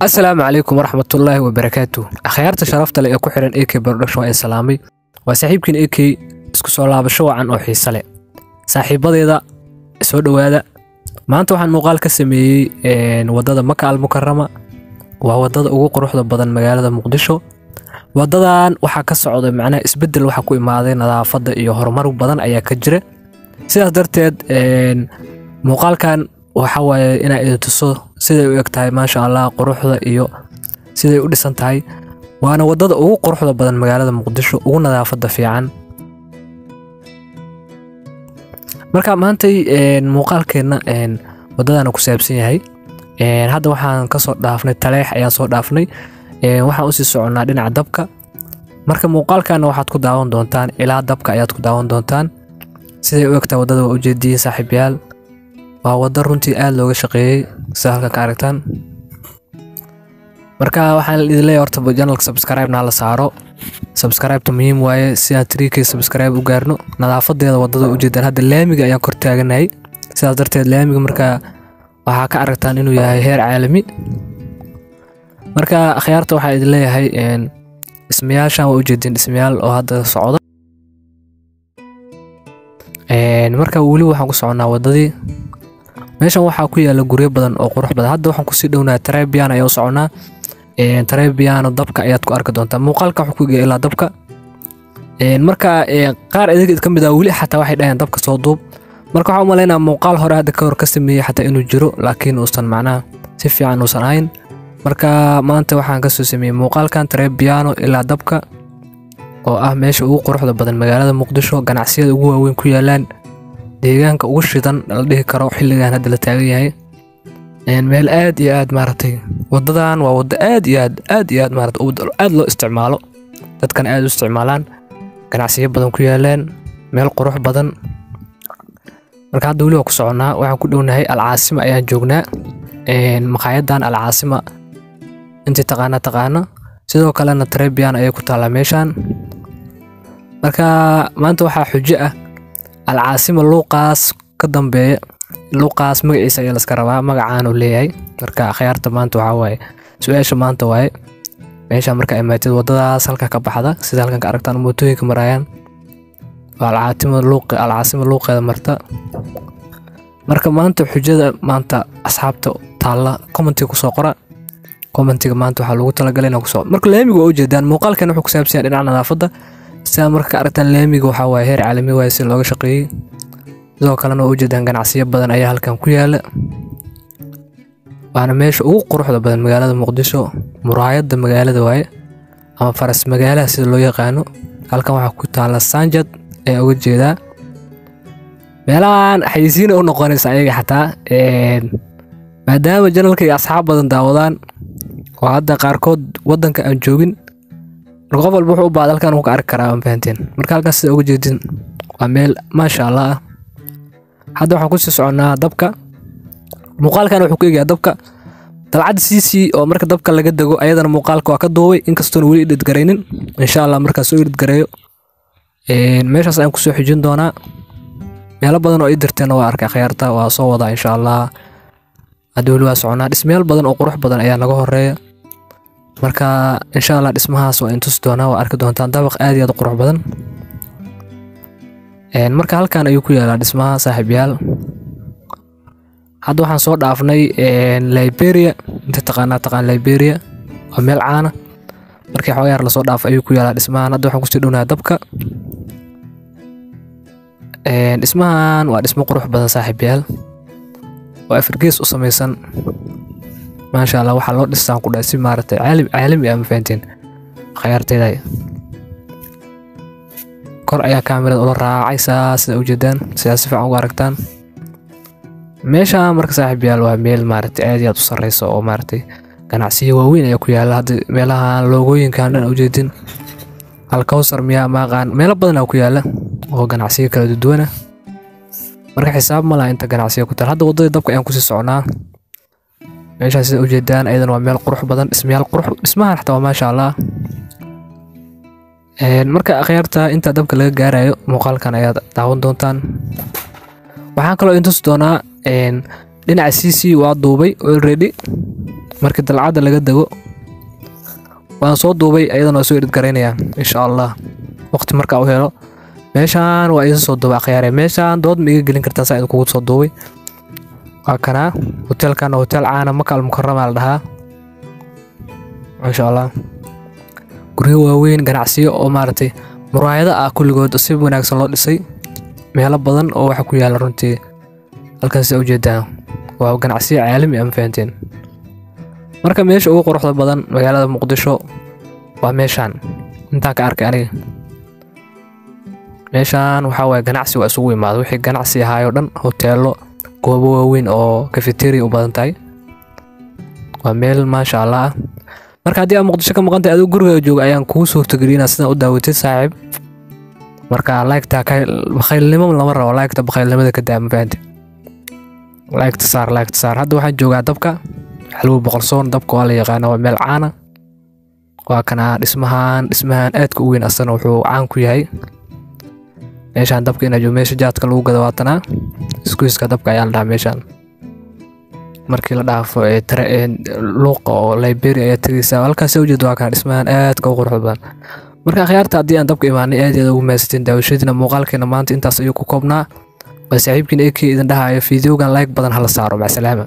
السلام عليكم ورحمة الله وبركاته. أخيارت شرفت لي أكو حرن AK Production ee salaamay waa saaxiibkiin AK isku soo laabasho wacan oo xiiso leh. Saaxiibadeeda soo dhawaada. Maanta waxaan muuqaal ka sameeyay wadada Maka al-Mukarrama. Waa wadada ugu quruxda badan magaalada Muqdisho. Wadadan waxa ka socda macna isbedel waxa ku imaaday nadaafada iyo horumar badan ayaa ka jira. Sidaas darteed muuqaalkan waxa waaye inay idin tuso sida u egtahay maasha Allah quruxda iyo sida u dhisan tahay waana wadada ugu quruxda badan magaalada Muqdisho ugu nadaafada fiican marka maanta muuqaalkeena wadadan ku saabsan yahay hadda waxaan ka soo dhaafnay Taleex ayaa soo dhaafnay waxaan u sii soconaa dhinaca dabka marka muuqaalkan waxaad ku daawan doontaan ilaa dabka ayaad ku daawan doontaan sida u egtahay wadada u jeediyay saaxiibayaal waa wada runtii aad looga shaqeeyay sahalka ka aragtaan marka waxaan idin leeyahay horta channelka subscribe-na la saaro subscribe-ta muhiim waaye si aad 3k subscribe u gaarno nadaafadeeda wadada u jeedaan hadda laamiga ayaan kor taaganahay sidaas darteed laamiga marka waxa ka aragtaan inuu yahay heer caalami marka akhyaarta waxa idin leeyahay ismayaashan waa u jeedin ismayaal oo hadda socdo marka wali waxaan ku soconaa wadadii meeshan waxa ku yaala guryo badan oo qurux badan hadda waxaan ku sii dhownahay Trebian ayaa u soconaa Trebian dabka ayaad ku arki doontaa muuqaalka waxa ku geeyay ilaa dabka marka qaar idinka kamid ah wali xataa waxay dhaheen dabka soo duub marka waxa u maleynaa muuqaal hore hadda ka hor ka sameeyay xataa inuu jiro laakiin uusan macnaa si fiican uusan ahayn marka maanta waxaan ka soo sameeyay muuqaalkan Trebian ilaa dabka oo ah meesha ugu quruxda badan magaalada Muqdisho ganacsiyada ugu waaweyn ku yaalaan deegaanka ugu shidan la dhihi karo xilligan hadda la taagan yahay meel aad iyo aad maartay wadadan waa wada aad iyo aad maartay aad loo isticmaalo dadkan aad u isticmaalaan ganacsiyo badan ku yaalaan meel qurux badan marka hadda wali ku soconaa waxaan ku dhownahay Al-Caasima ayaan joognaa maqaayadan Al-Caasima inta taqaana sidoo kalena Trebian ayay ku taala meeshan marka maanta waxa xujo ah Al-Caasima luuqaas ka dambeeya luuqaas magaciisa ayaa la iska rabaa magacaan uu leeyahay marka akhyaarta maanta waxa waaye su'aasha maanta waaye meesha marka ay maatid wadadaas halka ka baxda sida halkan ka aragtaan mootooyinka marayaan Al-Caasima luuqeeda marta marka maanta xujada maanta asxaabta taala commentiga ku soo qora commentiga maanta waxa lagu talagalay inaan ku soo marka laamiga oo jeedaan muuqaalkan wuxuu ku saabsan yahay dhinaca nadaafada sida marka aragtaan laamiga waxa waaye heer caalami waaye si looga shaqeeyay sidoo kalena oo jeedaan ganacsiyo badan ayaa halkan ku yaala waana meesha ugu quruxda badan magaalada Muqdisho muraayada magaalada waaye ama faras magaalada sida loo yaqaano halkan waxa ku taala Sanjad ee uga jeeda meelahan xayisiin u noqonaysa ayaga xataa maadaama channelka asxaab badan daawadaan oo hadda qaarkood wadanka aan joogin qof walba wuxuu u baad halkan uu ka arki karaa aan fahanteen marka halkaas sida uga jeedin waa meel maasha Allah hadda waxaan ku sii soconaa dabka muuqaalkan wuxuu ku eegaa dabka dalcad CC oo marka dabka laga dago ayadana muuqaalka waa ka duubay inkastoo wali idid gareynin insha Allah markaas soo idid gareeyo meeshaas aan ku soo xijin doonaa meelo badan oo idirteen waa arkay khiyaarta waa soo wada insha Allah hadda wali waa soconaa dhismayaal badan oo qurux badan ayaa naga horeeya marka insha Allah dhismahaas waa intus doonaa waa arki doontaan dabaq aad iyo aad qurux badan marka halkan ayuu ku yaalaa dhismaha saaxiibayaal hadda waxaan soo dhaafnay Liberia inta taqaan Liberia waa meel caana markii xoogaar la soo dhaafay ayuu ku yaalaa dhismahan hadda waxaan ku sii dhownahay dabka dhismahan waa dhismo qurux badan saaxiibayaal waa afirgees u samaysan maasha Allah waxa loo dhisaan ku dhaasi maartay caalami ah ma fahanteen khiyaarteeday kor ayaa kaamirada ula raacaysa sida u jeedaan sidaas si fiican u aragtaan meesha marka saaxiibayaal waa meel maartay aad iyo aad u sareyso oo maartay ganacsiyo waaweyn ayaa ku yaala hadda meelaha loogooyinkan dhan u jeedin Al-Kawsar miyaa maaqaan meelo badan oo ku yaala oo ganacsiyo kala duwan marka xisaab ma laha inta ganacsiyo ku taal hadda wadada dabka ayaan ku sii soconaa meesha sida u jeedaan ayadana waa meel qurux badan dhismahan xataa waa maasha Allah marka akhyaarta inta dabka laga gaarayo muuqaalkan ayaad daawan doontaan waxaan kaloo intus doonaa dhinaca CC waa duubay already markii dalcada laga dago waan soo duubay ayadana soo edit gareynaya insha Allah waqti marka uu helo meeshaan waa isu soo duubay khiyaare meeshaan dood ma iga gelin kartaa saa idinku soo duubay waa kana hotelkan hotel caana Makal Mukarrama la dhahaa insha Allah guryo waaweyn ganacsiyo oo maartay muraayada ah kulligood si wanaagsan loo dhisay meelo badan oo waxa ku yaala runtii halkaas u jeedaan waa ganacsiyo caalami ah fahanteen marka meesha ugu quruxda badan magaalada Muqdisho waa meeshaan inta ka arkay aniga meeshaan waxa way ganacsi waa isugu imaado wixii ganacsi ahaayo dhan hoteelo goobo waaweyn oo cafeteria u badan tahay waa meel ma sha Allah marka hadii aad Muqdisho ka maqantay adoo guriga joog ayaan ku suurtagelina sida u daawatay saaxiib marka like-ta ka bakhaylnimo lama rabo like-ta bakhaylnimada ka daam fahanteen like-ta saar hadda waxaan joogaa dabka xalwo boqorsoon dabka waa la yaqaan waa meel caana waa kana dhismahan aadka u weyn asana wuxuu caan ku yahay meeshaan dabka ina joogo meesha jaadka lagu gado waatana iskuiska dabka ayaa la dhahaa meeshaan markii la dhaafo luuqa oo Liberia ayaa tagaysaa halkaas u jeedo waa kana dhismahan aadka u qurux badan marka khiyaarta hadii aan dabka imaanay aad ugu meestin daawashadina muuqaalkeena maanta intaas ayuu ku koobnaa bal saaxiibkiina ee idin dhahayo fiidiyogan like badan hala saaro ma salaama